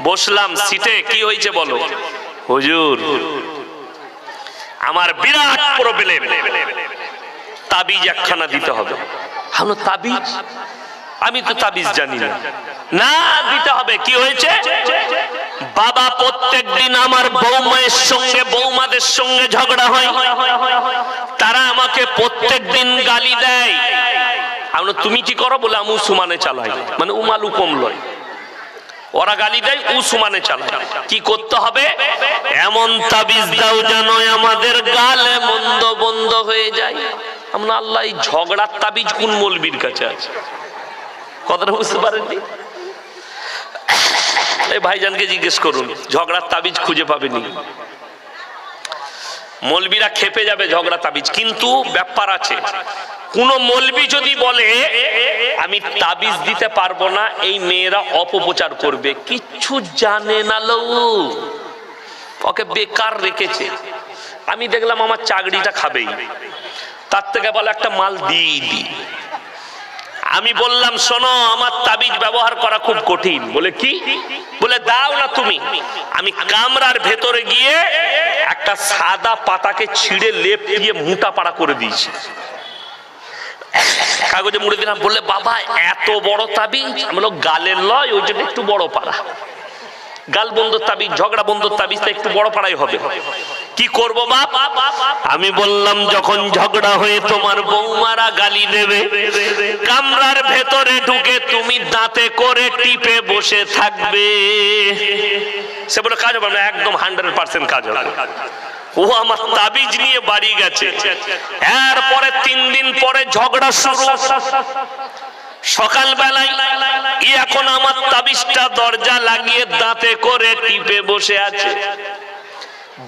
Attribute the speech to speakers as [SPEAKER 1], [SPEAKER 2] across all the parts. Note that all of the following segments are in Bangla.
[SPEAKER 1] বসলাম সিটে, কি হয়েছে বলো? হুজুর আমার বিরাট প্রবলেম, তাবিজ একখানা দিতে হবে। হলো তাবিজ? আমি তো তাবিজ জানি না। না, দিতে হবে। কি হয়েছে? বাবা প্রত্যেকদিন আমার বৌমায়ের সঙ্গে বৌমাদের সঙ্গে ঝগড়া হয়, তারা আমাকে প্রত্যেকদিন গালি দেয়। আমরা তুমি কি করো? বলে আমি উসমানে চালাই, মানে উমালু কম লয়। ওরা গালি দেয়, উসমানে চালায়। কি করতে হবে? এমন তাবিজ দাও যেন আমাদের গালে মন্দ বন্ধ হয়ে যায়। আমরা আল্লাহ, এই ঝগড়ার তাবিজ কোন মৌলবীর কাছে আছে? কথাটা বুঝতে পারেননি? এই ভাইজানকে জিজ্ঞেস করুন, ঝগড়ার তাবিজ খুঁজে পাবেনি। মৌলবীরা খেপে যাবে ঝগড়া তাবিজ। কিন্তু ব্যাপার আছে, কোন মৌলবী যদি বলে আমি তাবিজ দিতে পারবো না, এই মেয়েরা অপপ্রচার করবে, কিচ্ছু জানে না লো, ওকে বেকার রেখেছে। আমি দেখলাম আমার চাকরিটা খাবেই, তার থেকে বলে একটা মাল দিয়ে দি। আমি বললাম শোনো, আমার তাবিজ ব্যবহার করা খুব কঠিন। বলে কি? বলে দাও না তুমি। আমি কামরার ভেতরে গিয়ে একটা সাদা পাতাকে ছিঁড়ে লেপ দিয়ে মোটা পাড়া করে দিয়েছি, কাগজে মুড়ে দিলাম। বললে বাবা এত বড় তাবিজ? আমি বললাম গালের লয়, ওই জন্য একটু বড় পাড়া। গাল বন্ধুর তাবিজ, ঝগড়া বন্ধুর তাবিজটা একটু বড় পাড়াই হবে। কি করবো বাপ? আমি বললাম যখন ঝগড়া হয়ে তোমার বৌমারা গালি দেবে, কামরার ভেতরে ঢুকে তুমি দাঁতে করে টিপে বসে থাকবে। সে বলে কাজ হবে না। একদম 100% কাজ হবে। ও আমার তাবিজ নিয়ে বাড়ি গেছে। এরপরে 3 দিন পরে ঝগড়া শুরু। সকাল বেলায় এখন আমার তাবিজটা দরজা লাগিয়ে দাঁতে করে টিপে বসে আছে।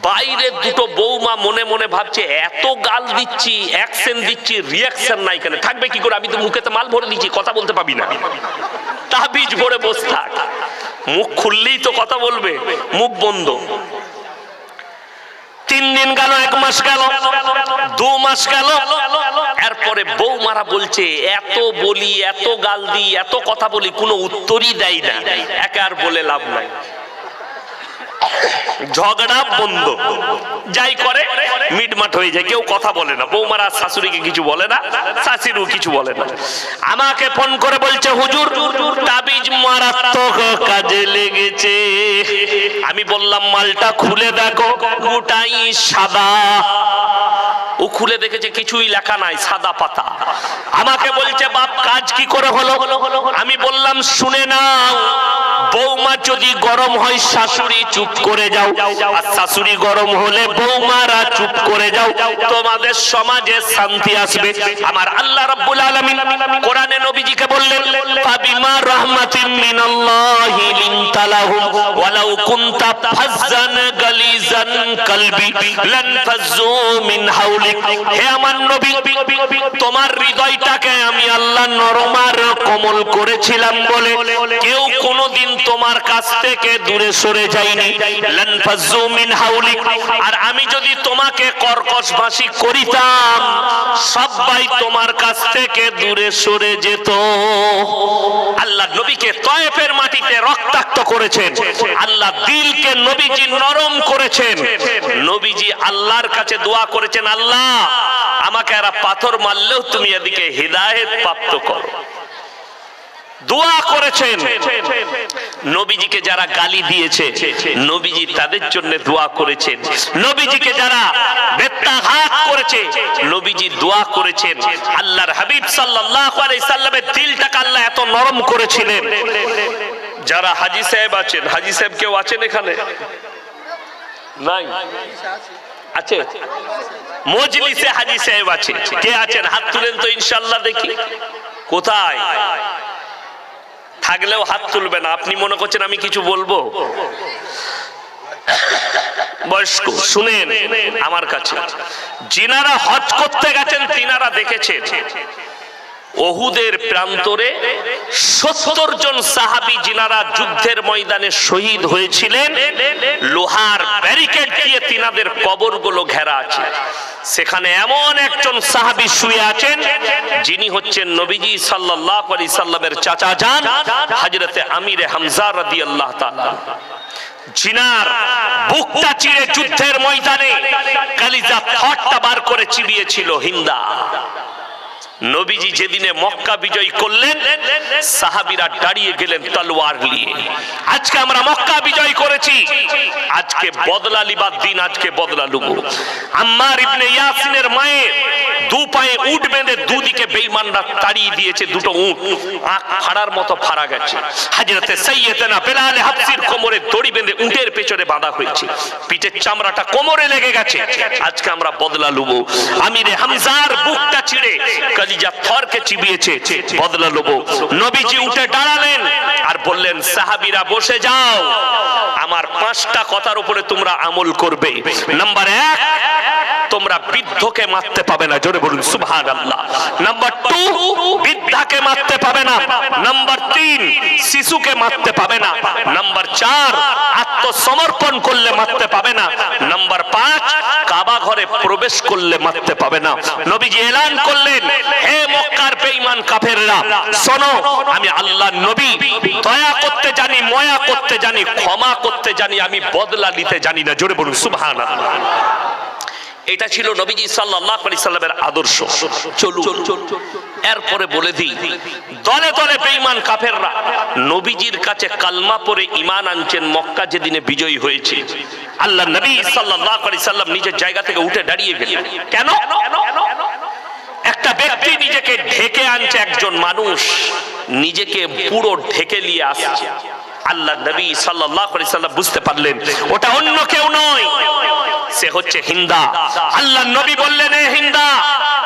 [SPEAKER 1] বাইরে দুটো বৌমা মনে মনে ভাবছে এত গাল দিচ্ছি, অ্যাকশন দিচ্ছি, রিঅ্যাকশন নাই কেন? থাকবে কি করে? আমি তো মুখেতে মাল ভরে দিচ্ছি, কথা বলতে পাবি না। তাবিজ ভরে বসে থাক, মুখ খুললেই তো কথা বলবে, মুখ বন্ধ। 3 দিন গেল, 1 মাস গেল, 2 মাস গেল। এরপরে বৌমারা বলছে এত বলি, এত গাল দিই, এত কথা বলি, কোনো উত্তরই দেয় না। একে আর বলে লাভ নাই, ঝগড়া বন্ধ। যাই করে মিটমাট হয়ে যায়, কেউ কথা বলে না। বৌমারা শাশুড়িকে কিছু বলে না, শাশুড়িও কিছু বলে না। আমাকে ফোন করে বলছে হুজুর তাবিজ মারাত্মক কাজে লেগেছে। আমি বললাম মালটা খুলে দেখো, গোটাই সাদা। ও খুলে দেখেছে কিছুই লেখা নাই, সাদা পাতা। আমাকে বলছে বাপ কাজ কি করে হলো? আমি বললাম শুনে নাও, বৌমা যদি গরম হয় শাশুড়ি চুপ করে যাও, আর শাশুড়ি গরম হলে বৌমারা চুপ করে যাও, তোমাদের সমাজে শান্তি আসবে। আমার আল্লাহ রাব্বুল আলামিন কোরআনে নবীজিকে বললেন ফাবিমা রাহমাতিন মিনাল্লাহি লিনতা লাহুম ওয়ালাউ কুনতা ফাজ্জান গালিজান কলবি লানফাজ্জু মিন হাওলিক। হে আমার নবী, তোমার হৃদয়টাকে আমি আল্লাহ নরম আর কোমল করেছিলাম বলে কেউ কোনোদিন তোমার কাছ থেকে দূরে সরে যায়নি। লানফাজ্জু মিন হাওলিক। আর আমি যদি তোমাকে কর্কশভাষী করিতাম, সবাই তোমার কাছ থেকে দূরে সরে যেত। আল্লাহ নবীকে তয়েফের মাটিতে রক্তাক্ত করেছেন, আল্লাহ দিলকে নবীজি নরম করেছেন। নবীজি আল্লাহর কাছে দোয়া করেছেন, আল্লাহ আমাকে এরা পাথর মারলেও তুমি এদিকে হিদায়াত প্রাপ্ত করো। দোয়া করেছেন। নবীজিকে যারা গালি দিয়েছে নবীজি তাদের জন্য দোয়া করেছেন। নবীজিকে যারা বেত্তাঘাত করেছে নবীজি দোয়া করেছেন। আল্লাহর হাবিব সাল্লাল্লাহু আলাইহি সাল্লামের দিলটাকে আল্লাহ এত নরম করেছিলেন। যারা হাজী সাহেব আছেন, হাজী সাহেব কেউ আছেন এখানে? নাই? আছে? মজলিসে হাজী সাহেব আছে, কে আছেন? হাত তুলেন তো ইনশাআল্লাহ দেখি। কোথায়? থাকলেও হাত তুলবে না। আপনি মনে করছেন আমি কিছু বলবো? বয়স্ক শুনেন আমার কাছে, যিনারা হজ করতে গেছেন তিনারা দেখেছেন ওহুদের প্রান্তরে 70 জন সাহাবী যিনারা যুদ্ধের ময়দানে শহীদ হয়েছিলেন, লোহার ব্যারিকেড দিয়ে তিনাদের কবরগুলো ঘেরা আছে। সেখানে এমন একজন সাহাবী শুয়ে আছেন যিনি হচ্ছেন নবীজি সাল্লাল্লাহু আলাইহি সাল্লামের চাচা যান হযরতে আমিরে হামজা রাদিয়াল্লাহু তাআলা, জিনার বুকটা চিরে যুদ্ধের ময়দানে কালিজা ফাটটা বার করে চিবিয়েছিল হিন্দা। নবীজি যেদিনে মক্কা বিজয় করলেন সাহাবীরা দাঁড়িয়ে গেলেন তলোয়ার নিয়ে। আজকে আমরা মক্কা বিজয় করেছি, আজকে বদলা লিবার দিন, আজকে বদলা লুব। আম্মার ইবনে ইয়াসিনের মায়ের দু পায়ে উট বেঁধে দুদিকে বেঈমানরা তাড়িয়ে দিয়েছে, দুটো উট আঁখ ফাড়ার মতো ফাড়া গেছে। হযরতে সাইয়েদনা বেলাল হাবশির কোমরে দড়ি বেঁধে উটের পেছনে বাঁধা হয়েছে, পিঠের চামড়াটা কোমরে লেগে গেছে। আজকে আমরা বদলা লুব। আমিরে হামজার বুকটা ছিঁড়ে কালিজা থরকে চিবিয়েছে, বদলা লুব। নবীজি উঠে দাঁড়ালেন আর বললেন, সাহাবীরা বসে যাও, আমার 5টা কথার উপরে তোমরা আমল করবে। নাম্বার 1, তোমরা বৃদ্ধকে মারতে পাবে না, জোরে বলুন সুবহানাল্লাহ। নাম্বার 2, বৃদ্ধাকে মারতে পাবে না। নাম্বার 3, শিশুকে মারতে পাবে না। নাম্বার 4, আত্মসমর্পণ করলে মারতে পাবে না। নাম্বার 5, কাবা ঘরে প্রবেশ করলে মারতে পাবে না। নবীজি এলান করলেন, হে মক্কার বেঈমান কাফেররা, শোনো, আমি আল্লাহর নবী, দয়া করতে জানি, মায়া করতে জানি, ক্ষমা করতে জানি, আমি বদলা নিতে জানি না, জোরে বলুন সুবহানাল্লাহ। এটা ছিল নবীজি সাল্লাল্লাহু আলাইহি সাল্লামের আদর্শ। চলুন এরপরে বলে দিই, দলে দলে বেঈমান কাফেররা নবীজির কাছে কালমা পড়ে ঈমান আনছেন মক্কা যেদিনে বিজয়ী হয়েছে। আল্লাহ নবী সাল্লাল্লাহু আলাইহি সাল্লাম নিজের জায়গা থেকে উঠে দাঁড়িয়ে গেলেন। কেন? একটা ব্যক্তি নিজেকে ঢেকে আনছে, একজন মানুষ নিজেকে পুরো ঢেকে নিয়ে আসছে। আল্লাহ নবী সাল্লাল্লাহু আলাইহি সাল্লাম বুঝতে পারলেন ওটা অন্য কেউ নয়, সে হচ্ছে হিন্দা। আল্লাহ নবী বললেন, এ হিন্দা,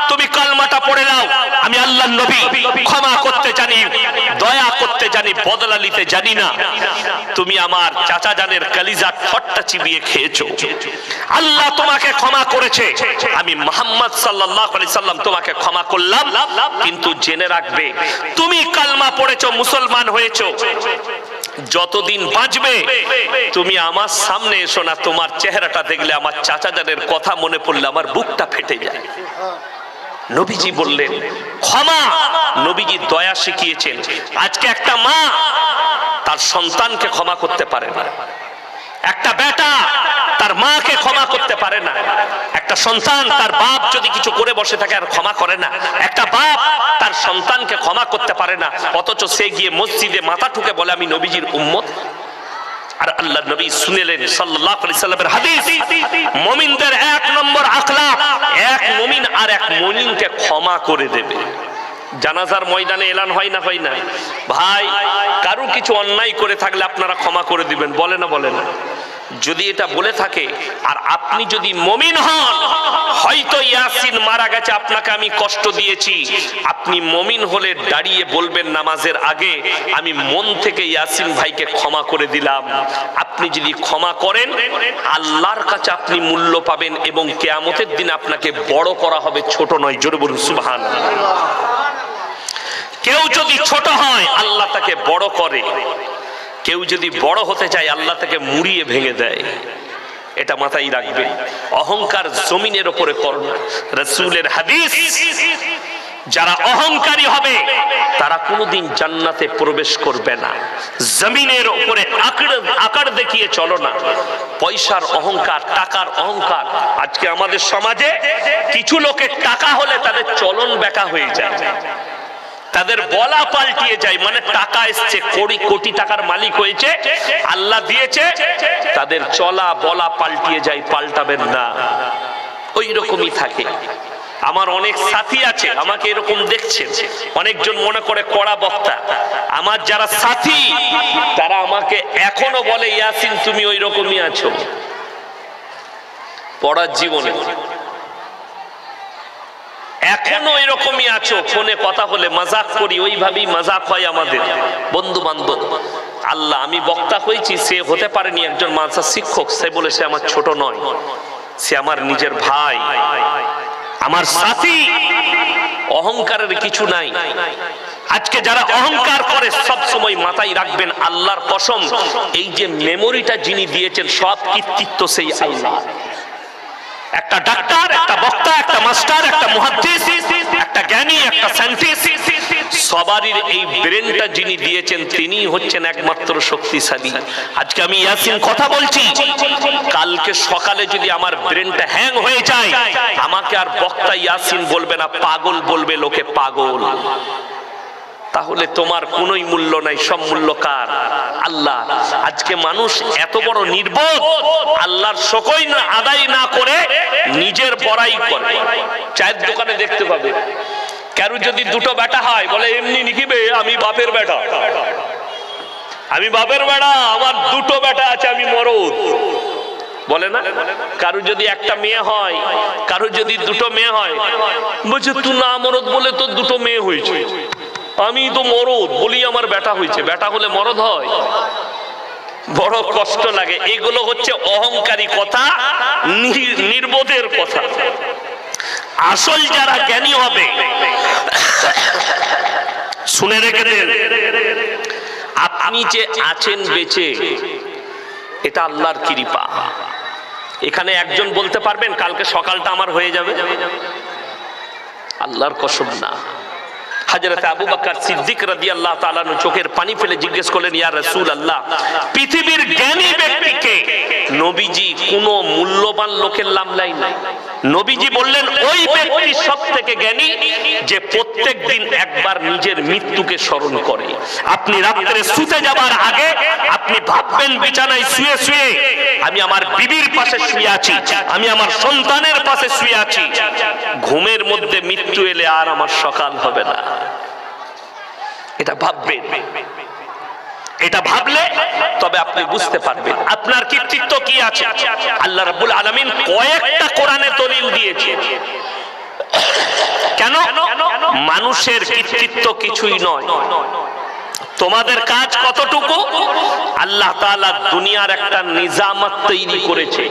[SPEAKER 1] তুমি কালমাটা পড়ে নাও, আমি আল্লাহ নবী, ক্ষমা করতে জানি, দয়া করতে জানি, বদলা নিতে জানি না। তুমি আমার চাচা জানের কালিজার ঠট্টা চিবিয়ে খেয়েছো, আল্লাহ তোমাকে ক্ষমা করেছে, আমি মুহাম্মদ সাল্লাল্লাহু আলাইহি সাল্লাম তোমাকে ক্ষমা করলাম। কিন্তু জেনে রাখবে, তুমি কালমা পড়েছো, মুসলমান হয়েছো, যতদিন বাঁচবে তুমি আমার সামনে এসো না, তোমার চেহারাটা দেখলে, আমার চাচা জানের কথা মনে পড়লে আমার বুকটা ফেটে যায়। নবীজি বললেন ক্ষমা। নবীজি দয়া শিখিয়েছেন। আজকে একটা মা তার সন্তানকে ক্ষমা করতে পারে না, একটা বেটা তার মাকে ক্ষমা করতে পারে না, একটা সন্তান তার বাপ যদি কিছু করে বসে থাকে আর ক্ষমা করে না, একটা বাপ তার সন্তানকে ক্ষমা করতে পারে না, অথচ সে গিয়ে মসজিদে মাথা ঠুকে বলে আমি নবীজির উম্মত। আর আল্লাহ নবী শুনেলেন সাল্লাল্লাহু আলাইহি সাল্লামের হাদিস, মুমিনদের 1 নম্বর আখলাক, এক মুমিন আর এক মুমিনকে ক্ষমা করে দেবে। জানাজার ময়দানে এলান হয় না, হয় না? ভাই, কারো কিছু অন্যায় করে থাকলে আপনারা ক্ষমা করে দিবেন, বলে না? বলে না? যদি এটা বলে থাকে আর আপনি যদি মুমিন হন, হয়তো ইয়াসিন মারা গেছে, আপনাকে আমি কষ্ট দিয়েছি, আপনি মুমিন হলে দাঁড়িয়ে বলবেন নামাজের আগে, আমি মন থেকে ইয়াসিন ভাইকে ক্ষমা করে দিলাম। আপনি যদি ক্ষমা করেন, আল্লাহর কাছে আপনি মূল্য পাবেন এবং কিয়ামতের দিন আপনাকে বড় করা হবে, ছোট নয়। জোরে বলুন সুবহানাল্লাহ। কেউ যদি ছোট হয় আল্লাহ তাকে বড় করে, কেউ যদি বড় হতে চায় আল্লাহ তাকে মুড়িয়ে ভেঙে দেয়। এটা মাথায় রাখবেন। অহংকার জমিনের উপরে করো না। রাসূলের হাদিস, যারা অহংকারী হবে তারা কোনোদিন জান্নাতে প্রবেশ করবে না। জমিনের উপরে আকার দেখিয়ে চলো না। পয়সার অহংকার, টাকার অহংকার। আজকে আমাদের সমাজে কিছু লোকের টাকা হলে তাদের চলন বেঁকা হয়ে যায়, তাদের বলা পাল্টিয়ে যায়। মানে টাকা এসছে, কোটি কোটি টাকার মালিক হয়েছে, আল্লাহ দিয়েছে, তাদের চলা বলা পাল্টিয়ে যায়। পাল্টাবেন না, ওই রকমই থাকে। আমার অনেক সাথী আছে, আমাকে এরকম দেখছেন, অনেকজন মনে করে কড়া বক্তা। আমার যারা সাথী তারা আমাকে এখনো বলে, ইয়াসিন তুমি ওই রকমই আছো। পড়ার জীবনে এখনো এরকমই আছো। ফোনে কথা হলে মাজাক করি, ওইভাবেই মাজাক হয় আমাদের বন্ধু বান্ধব। আল্লাহ, আমি বক্তা হয়েছি, সে হতে পারেনি একজন মাদ্রাসার শিক্ষক, সে বলে সে আমার ছোট নয়, সে আমার নিজের ভাই, আমার সাথী। অহংকারের কিছু নাই। আজকে যারা অহংকার করে সব সময় মাথায় রাখবেন, আল্লাহর কসম, এই যে মেমোরিটা যিনি দিয়েছেন সব কৃতিত্ব সেই আল্লাহ। একটা ডাক্তার, একটা বক্তা, একটা মাস্টার, একটা মুহাদ্দিস, একটা জ্ঞানী, একটা সায়েন্টিস্ট, সবারই এই ব্রেনটা যিনি দিয়েছেন তিনি হচ্ছেন একমাত্র শক্তিশালী। আজকে আমি ইয়াসিন কথা বলছি, কালকে সকালে যদি আমার ব্রেনটা হ্যাং হয়ে যায়, আমাকে আর বক্তা ইয়াসিন বলবে না, পাগল বলবে লোকে, পাগল। তাহলে তোমার কোনোই মূল্য নাই, সব মূল্য কার? আল্লাহ। আজকে মানুষ এত বড় নির্বোধ, আল্লাহর শকর আদায় না করে নিজের বড়াই করে। চায়ের দোকানে দেখতে পাবে কারো যদি দুটো বেটা হয়, বলে এমনি নিকিবে, আমি বাপের বেটা, আমি বাপের বেটা, আমার দুটো বেটা আছে, আমি মরদ, বলে না? কারো যদি একটা মেয়ে হয়, কারো যদি দুটো মেয়ে হয়, বলছে তুই না মরদ বলে তোর দুটো মেয়ে হয়েছে, আমি তো মরদ বলি আমার বেটা হয়েছে। বেটা হলে মরদ হয়? বড় কষ্ট লাগে। এগুলো হচ্ছে অহংকারী কথা, নির্বোধের কথা। আসল যারা জ্ঞানী হবে, শুনে রেখে দেন, আপনি যে আছেন বেঁচে, এটা আল্লাহর কৃপা। এখানে একজন বলতে পারবেন কালকে সকালটা আমার হয়ে যাবে? আল্লাহর কসম না। হযরত আবু বকর সিদ্দিক রাদিয়াল্লাহু তাআলা চোখের পানি ফেলে জিজ্ঞেস করলেন, ইয়া রাসূলুল্লাহ, পৃথিবীর জ্ঞানী ব্যক্তিকে নবীজি কোন মূল্যবান লোকের নাম নাই? নবীজি বললেন, ওই ব্যক্তি সবথেকে জ্ঞানী যে প্রত্যেকদিন একবার নিজের মৃত্যুকে স্মরণ করে। আপনি রাত্রে শুতে যাবার আগে আপনি ভাববেন বিছানায় শুয়ে শুয়ে, আমি আমার বিবির পাশে শুয়ে আছি, আমি আমার সন্তানের পাশে শুয়ে আছি, ঘুমের মধ্যে মৃত্যু এলে আর আমার সকাল হবে না। এটা ভাববেন। এটা ভাবলে তবে আপনি বুঝতে পারবেন আপনার কৃতিত্ব কি আছে। আল্লাহ রাব্বুল আলামিন কয়েকটা কোরআনে দলিল দিয়েছে। কেন? মানুষের কৃতিত্ব কিছুই নয়। তোমাদের কাজ কতটুকু? আল্লাহ তাআলা দুনিয়ার একটা নিজামত তৈরি করেছে।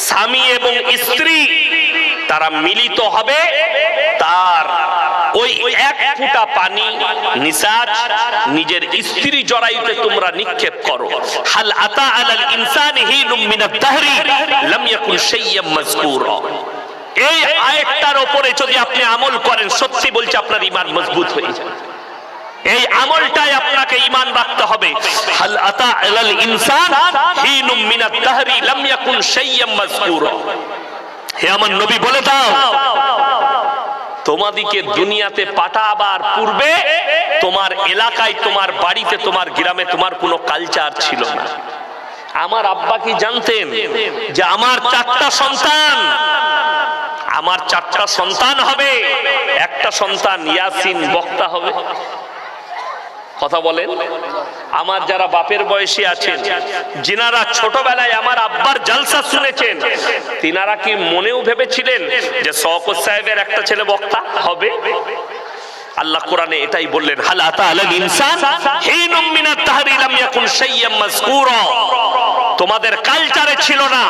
[SPEAKER 1] স্বামী এবং স্ত্রী তারা মিলিত হবে, তার ওই এক ফোঁটা পানি নিসাজ নিজের স্ত্রী জরায়ুতে তোমরা নিক্ষেপ করো। হাল আতা আলাল ইনসানি হিনুম মিনাদ দাহরি লাম ইয়াকুন শাইয়্যাম মাযকুরা। এই আয়াতটার উপরে যদি আপনি আমল করেন, সত্যি বলছি আপনার ঈমান মজবুত হয়ে যাবে। এই আমলটাই আপনাকে ঈমান রাখতে হবে। হাল আতা আলাল ইনসান হিনুম মিনাদ দাহরি লাম ইয়াকুন শাইয়্যাম মাযকুরা। হে আমার নবী, বলে দাও তোমাদিকে দুনিয়াতে পাঠাবার পূর্বে তোমার এলাকায়, তোমার বাড়িতে, তোমার গ্রামে তোমার কোনো কালচার ছিল না। আমার আব্বা কি জানতেন যে আমার চারটা সন্তান, আমার চারটা সন্তান হবে, একটা সন্তান ইয়াসিন বক্তা হবে? কথা বলেন। আমার যারা বাপের বয়সী আছেন, যিনারা ছোটবেলায় আমার আব্বার জালসা শুনেছেন, তিনারা কি মনেও ভেবেছিলেন যে শওকত সাহেবের একটা ছেলে বক্তা হবে? আল্লাহ কোরআনে এটাই বললেন, হাল আতা আলাল ইনসান হিনুম মিনাদ দাহরি লাম ইয়াকুন শাইয়্যাম মাযকুরা। তোমাদের কালচারে ছিল না,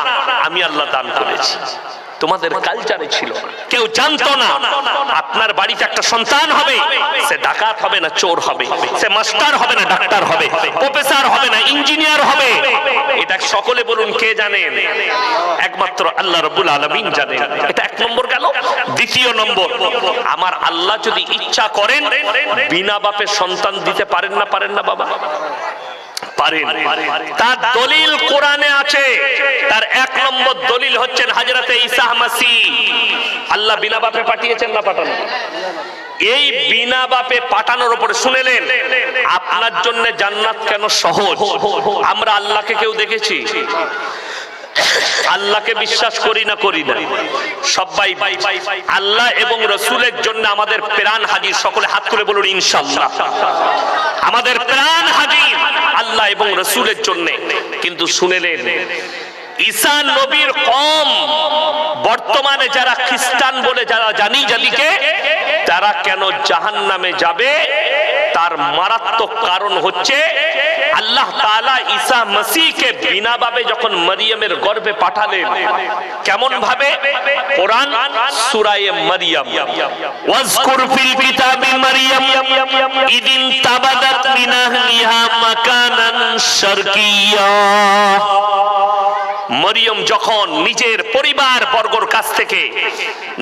[SPEAKER 1] আমি আল্লাহ দান করেছি। তোমাদের কালচারে ছিল, কেউ জানতো না। আপনার বাড়িতে একটা সন্তান হবে, সে ডাকাত হবে না চোর হবে, সে মাস্টার হবে না ডাক্তার হবে, প্রফেসর হবে না ইঞ্জিনিয়ার হবে। এটা সকলে বলুন কে জানেন? একমাত্র আল্লাহ রাব্বুল আলামিন জানেন। এটা এক নম্বর গেল। দ্বিতীয় নম্বর, আমার আল্লাহ যদি ইচ্ছা করেন বিনা বাপে সন্তান দিতে পারেন না? পারেন না বাবা? পারেন। তার দলিল কোরআনে আছে। তার এক নম্বর দলিল হচ্ছেন হযরতে ঈসা মাসিহ। আল্লাহ বিনা বাপে পাঠিয়েছেন না পাঠানো? এই বিনা বাপে পাঠানোর উপরে শুনেলেন আপনার জন্য জান্নাত কেন সহজ। আমরা আল্লাহকে কেউ দেখেছি? আল্লাহকে বিশ্বাস করি না? করি না। সবাই আল্লাহ এবং রাসূলের জন্য আমাদের প্রাণ হাজির। সকলে হাত তুলে বলুন ইনশাআল্লাহ। আমাদের প্রাণ হাজির আল্লাহ এবং রাসূলের জন্য। কিন্তু শুনেলেন ঈসা নবীর কওম, বর্তমানে যারা খ্রিস্টান বলে যারা জানি যাদিকে, তারা কেন জাহান্নামে যাবে? তার মারাত্মক কারণ হচ্ছে আল্লাহ তাআলা ঈসা মাসিহকে বিনা ভাবে যখন মরিয়মের গর্ভে পাঠালেন, কেমন ভাবে? কোরআন সূরা মারিয়াম, ওয়াজকুর ফিল কিতাবি মারিয়াম ইদিন তাবাদাত মিন আহলিহা মাকানান শারকিয়্যা। মরিয়ম যখন নিজের পরিবার বর্গর কাছ থেকে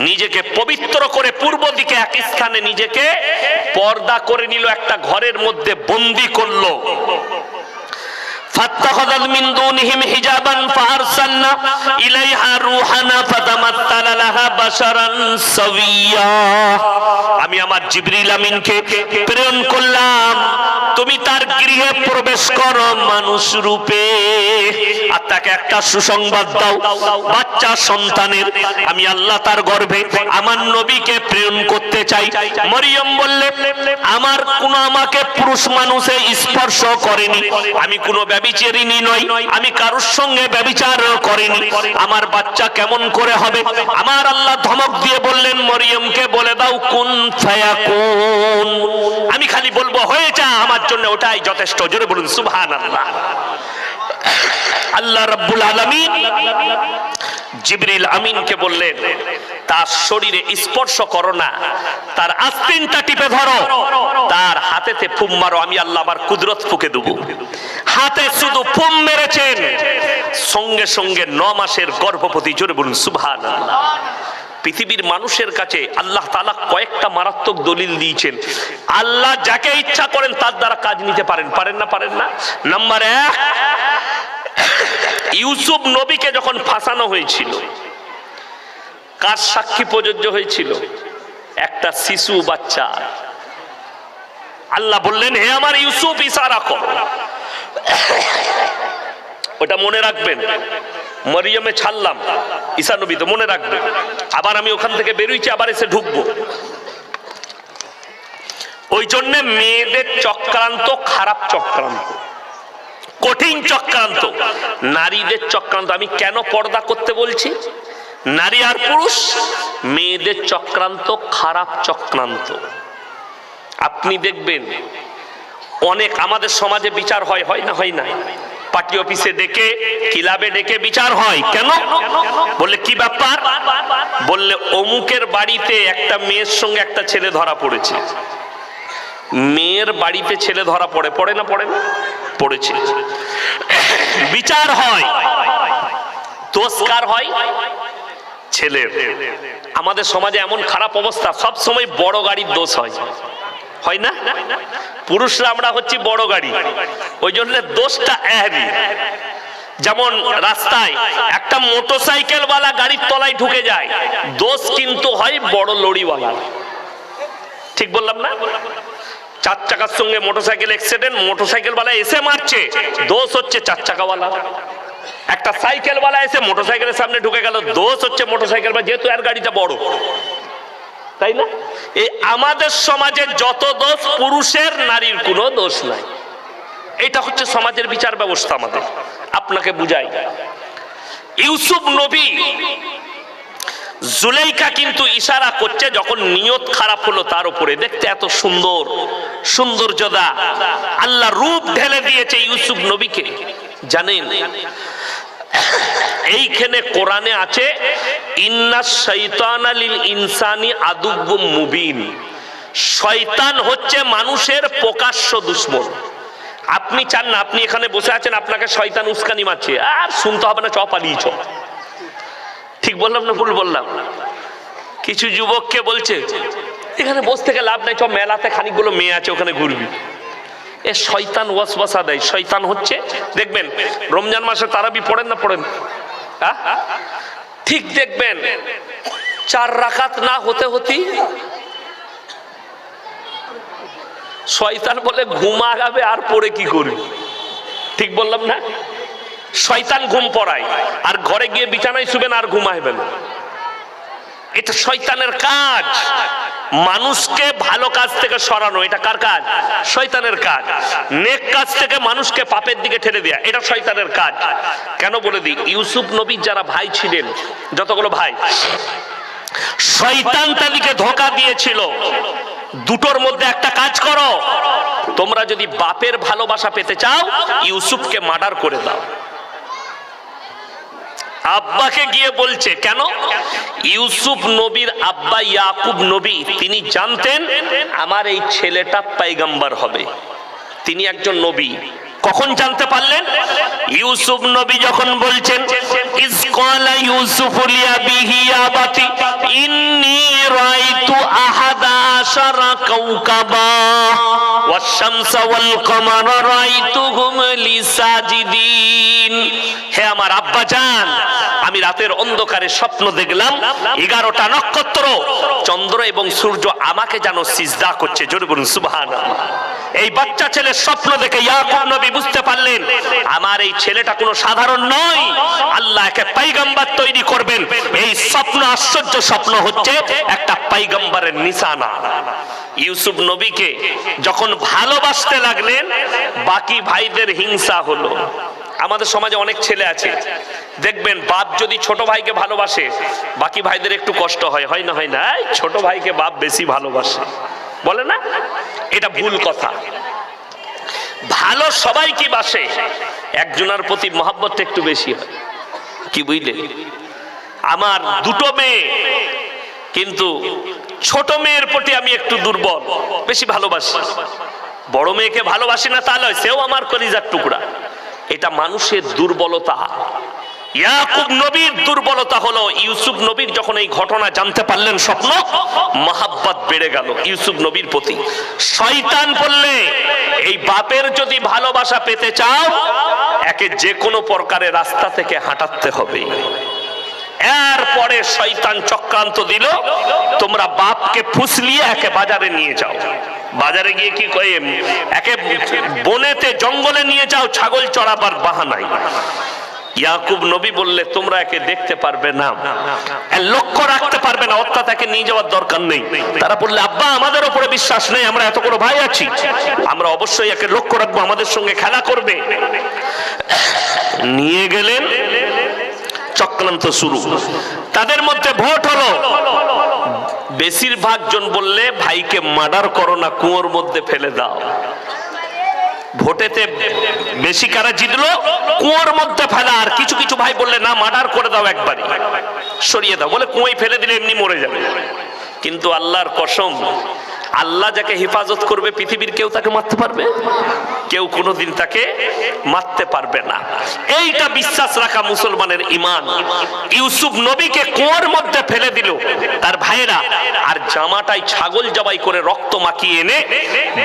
[SPEAKER 1] নিজেকে পবিত্র করে পূর্ব দিকে এক স্থানে নিজেকে পর্দা করে নিল, একটা ঘরের মধ্যে বন্দী করলো। فاتخذت من دونهم حجابا فارسلنا اليها روحنا فتمثل لها بشرا سويا। আমি আমার জিবরিল আমিনকে প্রেরণ করলাম, তুমি তার গৃহে প্রবেশ করো মানুষ রূপে, আর তাকে একটা সুসংবাদ দাও বাচ্চা সন্তানের, আমি আল্লাহ তার গর্ভে আমার নবীকে প্রেরণ করতে চাই। মরিয়ম বললে, আমাকে পুরুষ মানুষে স্পর্শ করেনি, আমি কোনো ব্যভিচারিণী নই, আমি কারোর সঙ্গে ব্যভিচার করিনি, আমার বাচ্চা কেমন করে হবে? আমার আল্লাহ ধমক দিয়ে বললেন, মরিয়মকে বলে দাও কুন ফায়াকুন, আমি খালি বলবো হয়ে যা, আমার জন্য ওটাই যথেষ্ট। জোরে বলুন সুবহানাল্লাহ। আল্লাহ রাব্বুল আলামিন জিবরিল আমিনকে বললেন, তার শরীরে স্পর্শ করো না, তার আস্তিনটা টিপে ধরো, তার হাতেতে ফুম মারো, আমি আল্লাহ আমার কুদরত ফুঁকে দেব। হাতে শুধু ফুম মেরেছেন, সঙ্গে সঙ্গে 9 মাসের গর্ভবতী। জোরে বলুন সুবহানাল্লাহ। পৃথিবীর মানুষের কাছে আল্লাহ তাআলা কয়েকটা মারাত্মক দলিল দিয়েছেন। আল্লাহ যাকে ইচ্ছা করেন তার দ্বারা কাজ নিতে পারেন, পারেন না? নাম্বার 1, ইউসুফ নবীকে যখন ফাঁসানো হয়েছিল, কার সাক্ষী প্রযোজ্য হয়েছিল? একটা শিশু বাচ্চা। আল্লাহ বললেন, হে আমার ইউসুফ ইশারা করো। ওটা মনে রাখবেন। মরিয়মে ছাড়লাম, ঈসা নবী তো মনে রাখবেন। আবার আমি ওখান থেকে বেরোইছি, আবার এসে ঢুকবো। ওই জন্য মেয়েদের চক্রান্ত খারাপ চক্রান্ত, কঠিন চক্রান্ত, নারীদের চক্রান্ত। আমি কেন পর্দা করতে বলছি? নারী আর পুরুষ, মেয়েদের চক্রান্ত খারাপ চক্রান্ত। আপনি দেখবেন অনেক আমাদের সমাজে বিচার হয় না? পার্টি অফিসে ডেকে, ক্লাবে ডেকে বিচার হয়। কেন? বললে কি ব্যাপার? বললে অমুকের বাড়িতে একটা মেয়ের সঙ্গে একটা ছেলে ধরা পড়েছে। মেয়ের বাড়িতে ছেলে ধরা পড়ে না পড়েছে, বিচার হয়। দোষ কার হয়? ছেলের। আমাদের সমাজে এমন খারাপ অবস্থা, সব সময় বড় গাড়ির দোষ হয় না? পুরুষরা আমরা হচ্ছি বড় গাড়ি, ওই জন্য দোষটা একই। যেমন রাস্তায় একটা মোটরসাইকেল ওয়ালা গাড়ির তলায় ঢুকে যায়, দোষ কিন্তু হয় বড় লরিওয়ালা। ঠিক বললাম না? 4 চাকার সঙ্গে মোটরসাইকেল অ্যাক্সিডেন্ট, মোটরসাইকেল ওয়ালা এসে মারছে, দোষ হচ্ছে 4 চাকাওয়ালা। একটা সাইকেল ওয়ালা এসে মোটরসাইকেলের সামনে ঢুকে গেল, দোষ হচ্ছে মোটরসাইকেল, যেহেতু এর গাড়িটা বড়, তাই না? এই আমাদের সমাজের যত দোষ, পুরুষের নারীর কোনো দোষ নাই। এটা হচ্ছে সমাজের বিচার ব্যবস্থা আমাদের। আপনাকে বুঝাই, ইউসুফ নবী জুলাইখা কিন্তু ইশারা করছে, যখন নিয়ত খারাপ হলো তার উপরে। দেখতে এত সৌন্দর্যদা, আল্লাহ রূপ ঢেলে দিয়েছে ইউসুফ নবীকে। জানেন এইখানে কোরআনে আছে, ইন্নাশ শাইতানা লিল ইনসানি আদুব্বুম মুবিন। শয়তান হচ্ছে মানুষের প্রকাশ্য দুশমন। আপনি চান না, আপনি এখানে বসে আছেন, আপনাকে শয়তান উস্কানি মারছে, আর শুনতে হবে না, চ পালিয়ে চ। ঠিক বললাম না ভুল বললাম? কিছু যুবককে বলছে, এখানে বসে থেকে লাভ নাই, চ মেলাতে খানিকগুলো মেয়ে আছে, ওখানে ঘুরবি। এ শয়তান ওয়াসওয়াসা দেয়। শয়তান হচ্ছে, দেখবেন রমজান মাসে তারাবি পড়েন না? ঠিক দেখবেন 4 রাকাত না হতে শয়তান বলে ঘুমা যাবে, আর পড়ে কি করবি? ঠিক বললাম না? শয়তান ঘুম পড়ায়, আর ঘরে গিয়ে বিছানায় শুবেন আর ঘুমাইবেন। এটা শয়তানের কাজ, মানুষকে ভালো কাজ থেকে সরানো। এটা কার কাজ? শয়তানের কাজ। নেক কাজ থেকে মানুষকে পাপের দিকে ঠেলে দেয়া, এটা শয়তানের কাজ। কেন বলে দিই, ইউসুফ নবীর যারা ভাই ছিলেন, যতগুলো ভাই, শয়তান তাদেরকে ধোঁকা দিয়েছিল। দুটোর মধ্যে একটা কাজ করো, তোমরা যদি বাপের ভালোবাসা পেতে চাও, ইউসুফকে মার্ডার করে দাও। আব্বাকে গিয়ে বলছে, কেন? ইউসুফ নবীর আব্বা ইয়াকুব নবী, তিনি জানতেন আমার এই ছেলেটা পয়গম্বর হবে, তিনি একজন নবী, কখন জানতে পারলেন? ইউসুফ নবী যখন বলছেন ইজ ক্বালা ইউসুফু লিআবিহি আবাতি ইন্নী রাআইতু আহাদা আশারা কাওকাবা ওয়াশ শামসা ওয়াল কমারা রাআইতুহুম লি সাজিদিন। হে আমার আব্বা জান, আমি রাতের অন্ধকারে স্বপ্ন দেখলাম 11টা নক্ষত্র, চন্দ্র এবং সূর্য আমাকে যেন সিজদা করছে। জোরে বলুন সুবহানাল্লাহ। এই বাচ্চা ছেলের স্বপ্ন দেখে ইয়াকুব নবী বুঝতে পারলেন আমার এই ছেলেটা কোনো সাধারণ নয়, আল্লাহ একে পয়গম্বর তৈরি করবেন। এই স্বপ্ন আশ্চর্য স্বপ্ন হচ্ছে একটা পয়গম্বরের নিশানা। ইউসুফ নবীকে যখন ভালোবাসতে লাগলেন, বাকি ভাইদের হিংসা হলো। আমাদের সমাজে অনেক ছেলে আছে, দেখবেন বাপ যদি ছোট ভাইকে ভালোবাসে, বাকি ভাইদের একটু কষ্ট হয়, হয় না? হয় না? ছোট ভাইকে বাপ বেশি ভালোবাসে, বলে না? এটা ভুল কথা। ভালো সবাই কি বাসে, একজনের প্রতি মহব্বত একটু বেশি হয়। কি বুঝলে? আমার দুটো মেয়ে, কিন্তু ছোট মেয়ের প্রতি আমি একটু দুর্বল, বেশি ভালোবাসি। বড় মেয়েকে ভালোবাসি না তা নয়, সেও আমার কলিজার টুকরা। এটা মানুষের দুর্বলতা। ইয়াকুব নবীর দুর্বলতা হলো ইউসুফ নবীর যখন এই ঘটনা জানতে পারলেন স্বপ্ন, মহাব্বত বেড়ে গেল ইউসুফ নবীর প্রতি। শয়তান বললে এই বাপের যদি ভালোবাসা পেতে চাও, একে যে কোনো প্রকারের রাস্তা থেকে হাঁটাতে হবে। এরপরে শয়তান চক্রান্ত দিল, তোমরা বাপকে ফুসলিয়ে একে বাজারে নিয়ে যাও। বাজারে গিয়ে কি কয়, একে বনেতে জঙ্গলে নিয়ে যাও ছাগল চড়াবার বাহানায়। ইয়াকুব নবী বললে তোমরা একে দেখতে পারবে না, লক্ষ্য রাখতে পারবে না, অর্থাৎ একে নিয়ে যাওয়ার দরকার নেই। তারা বললে আব্বা আমাদের উপরে বিশ্বাস নেই, আমরা এত বড় ভাই আছি, আমরা অবশ্যই একে লক্ষ্য রাখবো, আমাদের সঙ্গে খেলা করবে। নিয়ে গেলেন, চক্রান্ত শুরু। তাদের মধ্যে ভোট হলো। বেশিরভাগ জন বললে ভাইকে মার্ডার করো না, কুয়োর মধ্যে ফেলে দাও। ভোটেতে বেশি কারা জিতলো, কুয়োর মধ্যে ফেলা। আর কিছু কিছু ভাই বললে না, মার্ডার করে দাও, একবারই সরিয়ে দাও, বলে কুয়োয় ফেলে দিলে এমনি মরে যাবে। কিন্তু আল্লাহর কসম, আল্লাহ যাকে হেফাজত করবে পৃথিবীর কেউ তাকে মারতে পারবে? কেউ কোনোদিন তাকে মারতে পারবে না। এইটা বিশ্বাস রাখা মুসলমানের ঈমান। ইউসুফ নবীকে কুয়োর মধ্যে ফেলে দিল তার ভাইরা, আর জামাটাই ছাগল জবাই করে রক্ত মাখিয়ে এনে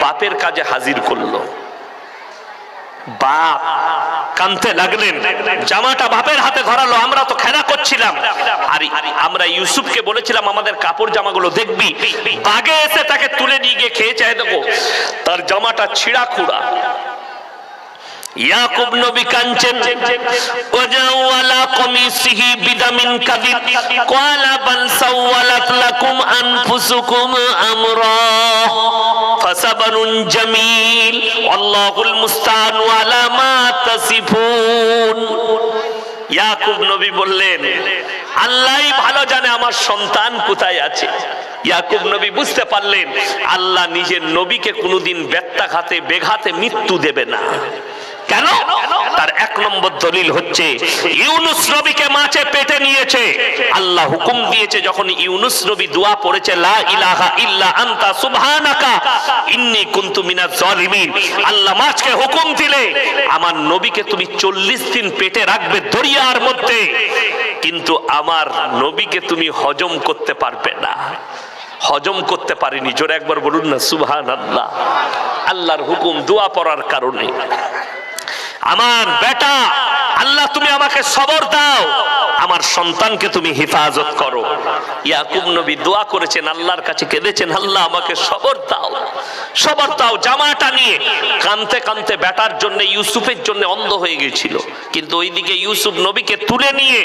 [SPEAKER 1] বাপের কাজে হাজির করলো। বাপ কাঁদতে লাগলেন, জামাটা বাপের হাতে ধরালো। আমরা তো খেলা করছিলাম, আর আমরা ইউসুফকে বলেছিলাম আমাদের কাপড় জামাগুলো দেখবি। বাগে এসে তাকে তুলে নিয়ে গিয়ে খেয়েছে, দেখো তার জামাটা ছিঁড়া খুঁড়া। ইয়াকুব নবী কাঁদছেন, ওয়াজাওয়ালা কমিসিহি বিদামিন কাদিব ক্বালা বাল সাওয়ালাত লাকুম আনফুসুকুম আমরা ফাসাবরুন জামিল আল্লাহুল মুস্তাআনু আলা মা তাসিফুন। ইয়াকুব নবী বললেন আল্লাহই ভালো জানে আমার সন্তান কোথায় আছে। ইয়াকুব নবী বুঝতে পারলেন আল্লাহ নিজের নবীকে কোনোদিন ব্যত্যাঘাতে বেঘাতে মৃত্যু দেবে না। কেন? তার এক নম্বর দলিল হচ্ছে ইউনুস নবীকে মাছে পেটে নিয়েছে, আল্লাহ হুকুম দিয়েছে যখন ইউনুস নবী দোয়া পড়েছে লা ইলাহা ইল্লা আনতা সুবহানাকা ইন্নী কুনতু মিনাজ জালিমিন, আল্লাহ মাছকে হুকুম দিলে আমার নবীকে তুমি 40 দিন পেটে রাখবে দরিয়ার মধ্যে, কিন্তু আমার নবীকে তুমি হজম করতে পারবে না। হজম করতে পারিনি। জোরে একবার বলুন না সুবহানাল্লাহ। আল্লাহর হুকুম দোয়া পড়ার কারণে। আমার বেটা, আল্লাহ তুমি আমাকে সবর দাও, আমার সন্তানকে তুমি হেফাজত করো। ইয়াকুব নবী দোয়া করেছেন, আল্লাহর কাছে কেঁদেছেন, আল্লাহ আমাকে সবর দাও, সবর দাও। জামাটা নিয়ে কাঁদতে কাঁদতে বেটার জন্য, ইউসুফের জন্য অন্ধ হয়ে গেছিল। কিন্তু ওইদিকে ইউসুফ নবীকে তুলে নিয়ে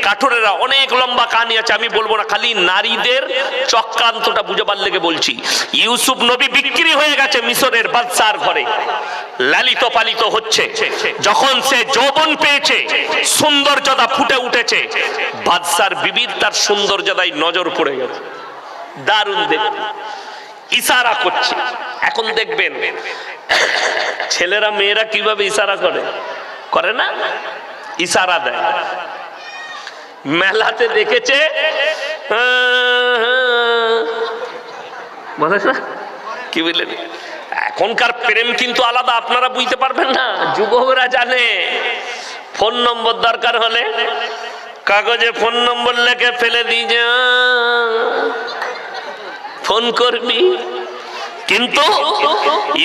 [SPEAKER 1] কাঠুরেরা, অনেক লম্বা কাহিনী আছে, আমি বলবো না, খালি নারীদের চক্রান্তটা বুঝাবার লেগে বলছি। ইউসুফ নবী বিক্রি হয়ে গেছে মিশরের বাদশার ঘরে, লালিত পালিত হচ্ছে। যখন সে যৌবন পেয়েছে, সৌন্দর্যতা ফুটে উঠেছে, বাদশার বিবির তার সৌন্দর্যতায় নজর পড়ে গেছে। দারুণ দেখতে, ইশারা করছে। এখন দেখবেন ছেলেরা মেয়েরা কিভাবে ইশারা করে, করে না? ইশারা দেয়। মেলাতে দেখেছে, কি বললেন, এখনকার প্রেম কিন্তু আলাদা, আপনারা বুঝতে পারবেন না, যুবকরা জানে। ফোন নম্বর দরকার হলে কাগজে ফোন নম্বর লেখে ফেলে দিয়ে ফোন করবি। কিন্তু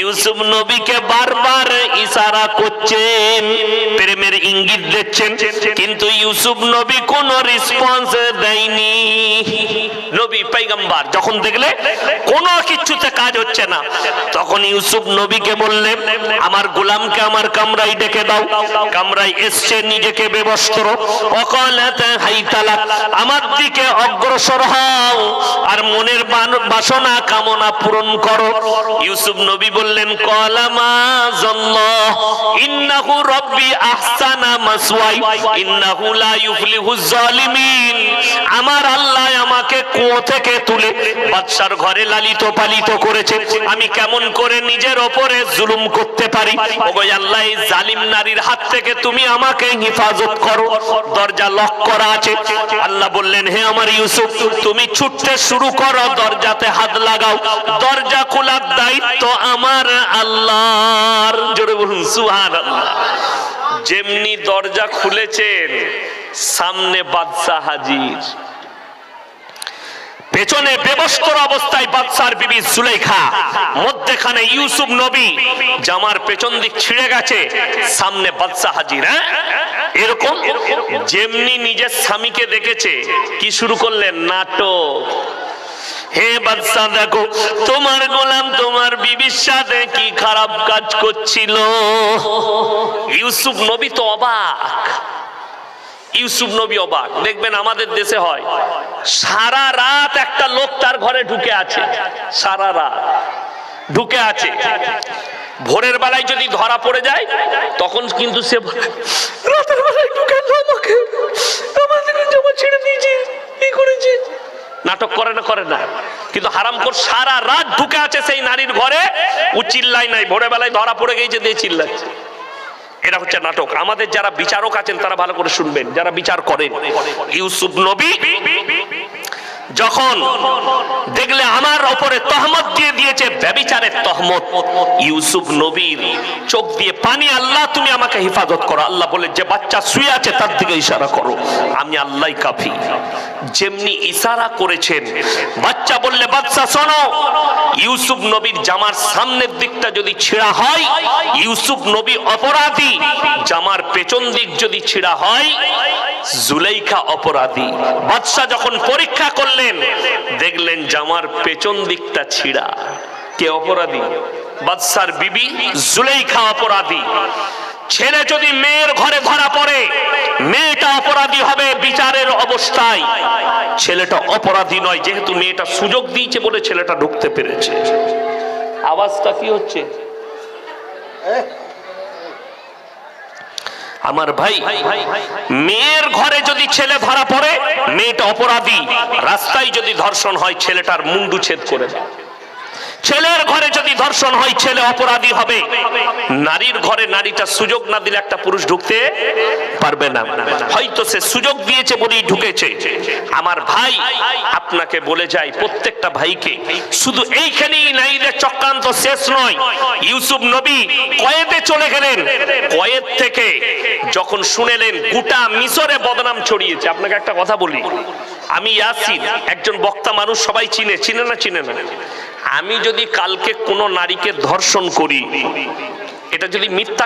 [SPEAKER 1] ইউসুফ নবীকে বারবার ইশারা করছেন, প্রেমের ইঙ্গিত দিচ্ছেন, কিন্তু ইউসুফ নবী কোনো রেসপন্স দেয়নি। নবী পয়গম্বর যখন দেখলে কোনো কিছুতে কাজ হচ্ছে না, তখন ইউসুফ নবীকে বললেন, আমার গোলামকে আমার কামরায় ডেকে দাও। কামরায় এসছে, নিজেকে বেবস্ত্র, অকালাত হাইতালা, আমার দিকে অগ্রসর হও আর মনের বাসনা কামনা পূরণ করো। ইউসুফ নবী বললেন, কলামাযাল্লাহ ইন্নাহু রাব্বি আহসানা মাসওয়াই ইন্নাহু লা ইউফলিহুজ জালিমিন। আমার আল্লাহ আমাকে কুয়ো থেকে তুলে বাদশার ঘরে লালিত পালিত করেছে, আমি কেমন করে নিজের ওপরে জুলুম করতে পারি? ওগো আল্লাহ, এই জালিম নারীর হাত থেকে তুমি আমাকে হেফাজত করো। দরজা লক করা আছে। আল্লাহ বললেন, হে আমার ইউসুফ, তুমি ছুটতে শুরু করো, দরজাতে হাত লাগাও। দরজা খোলার দায়িত্ব আমার আল্লাহর। জোরে বলুন সুবহানাল্লাহ। যেমনি দরজা খুলেছেন, সামনে বাদশা হাজির, পেছনে বেবস্ত্র অবস্থায় বাদশার বিবি জুলেখা, মধ্যখানে ইউসুফ নবী, জামার পেছন দিক ছিঁড়ে গেছে, সামনে বাদশা হাজির। এরকম যেমনি নিজের স্বামীকে দেখেছে, কি শুরু করলেন? নাটক। হে বাদশা, দেখো তোমার গোলাম তোমার বিবির সাথে কি খারাপ কাজ করছিল। ইউসুফ নবী তো অবাক, ইউসুফ নবী অবাক। দেখবেন আমাদের দেশে হয়, সারা রাত একটা লোক তার ঘরে ঢুকে আছে, সারা রাত ঢুকে আছে। ভোরের বেলায় যদি ধরা পড়ে যায়, তখন কিন্তু সে রাতের বেলায় ঢুকে আমাকে জামা ছেড়ে দিয়েছে, কি করেছে, নাটক করে না? করে না। কিন্তু হারামখোর সারা রাত ঢুকে আছে সেই নারীর ঘরে, ও চিল্লাই নাই, ভোরের বেলায় ধরা পড়ে গেছে দিয়ে চিল্লাচ্ছে। এটা হচ্ছে নাটক। আমাদের যারা বিচারক আছেন তারা ভালো করে শুনবেন, যারা বিচার করেন। ইউসুফ নবী যখন দেখলে আমার উপরে তহমত দিয়ে দিয়েছে, ব্যভিচারের তহমত, ইউসুফ নবীর চোখ দিয়ে পানি, আল্লাহ তুমি আমাকে হেফাজত করো। আল্লাহ বলে, যে বাচ্চা শুয়ে আছে তার দিকে ইশারা করো, আমি আল্লাহই কাফি। যেমনি ইশারা করেছেন, বাচ্চা বললে, বাচ্চা শোনো, ইউসুফ নবীর জামার সামনের দিকটা যদি ছিঁড়া হয়, ইউসুফ নবী অপরাধী। জামার পেছন দিক যদি ছিঁড়া হয়, জুলেখা অপরাধী। বাদশা যখন পরীক্ষা করলেন, দেখলেন জামার পেছন দিকটা ছিঁড়া। কে অপরাধী? বাদশার বিবি জুলেখা অপরাধী। ছেলে যদি মেয়ের ঘরে ধরা পড়ে, মেয়েটা অপরাধী হবে বিচারের অবস্থায়, ছেলেটা অপরাধী নয়, যেহেতু মেয়েটা সুযোগ দিয়েছে বলে ছেলেটা ঢুকতে পেরেছে। আওয়াজটা কি হচ্ছে? আমার ভাই, মেয়ের ঘরে যদি ছেলে ধরা পড়ে, মেয়েটা অপরাধী। রাস্তায় যদি ধর্ষণ হয়, ছেলেটার মুন্ডু ছেদ করে দেয়। ছেলের ঘরে যদি ধর্ষণ হয়, ছেলে অপরাধী হবে। নারীর ঘরে নারীটা সুযোগ না দিলে একটা পুরুষ ঢুকতে পারবে না। হয়তো সে সুযোগ দিয়েছে বলেই ঢুকেছে। আমার ভাই, আপনাকে বলে যাই, প্রত্যেকটা ভাইকে, শুধু এইখানেই নারীদের চক্রান্ত শেষ নয়। ইউসুফ নবী কয়েদে চলে গেলেন, কয়েদ থেকে যখন শুনেলেন গোটা মিশরে বদনাম ছড়িয়েছে। আপনাকে একটা কথা বলি, আমি ইয়াসিন, একজন বক্তা মানুষ, সবাই চিনে, চিনে না? চিনে না? আমি যদি কালকে কোনো নারীকে ধর্ষণ করি, এটা যদি মিথ্যা